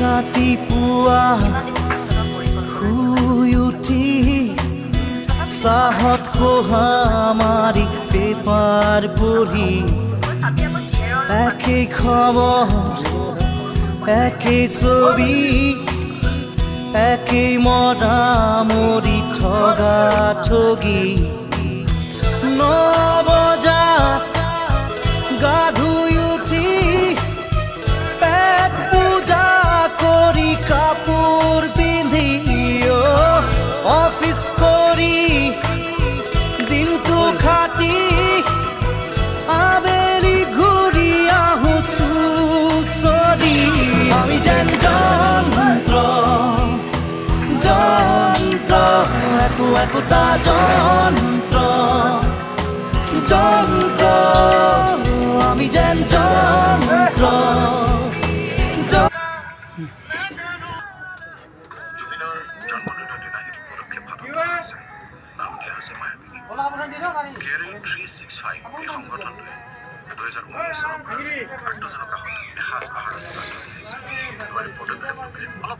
ৰাতিপুৱা শুই উঠি চাহত খোহা মাৰি পেপাৰ পঢ়ি একেই খবৰ একেই ছবি একেই মৰামৰি ঠগা ঠগি 9 বজাত গা ধুই উঠি পেট পূজা কৰি কাপোৰ পিন্ধি অফিচ কৰি দিনটো খাটি আবেলি ঘূৰি আহো চুচৰি আমি যেন যন্ত্ৰ যন্ত্ৰ একোটা যন্ত্ৰ যন্ত্ৰ আমি যেন যন্ত্ৰ কেয়াৰিং 365 এই সংগঠনটোৱে 2019 চনৰ পৰা 8 জনক এসাঁজ আহাৰৰ যোগান ধৰি আহিছে। পদক্ষেপটোকে অলপ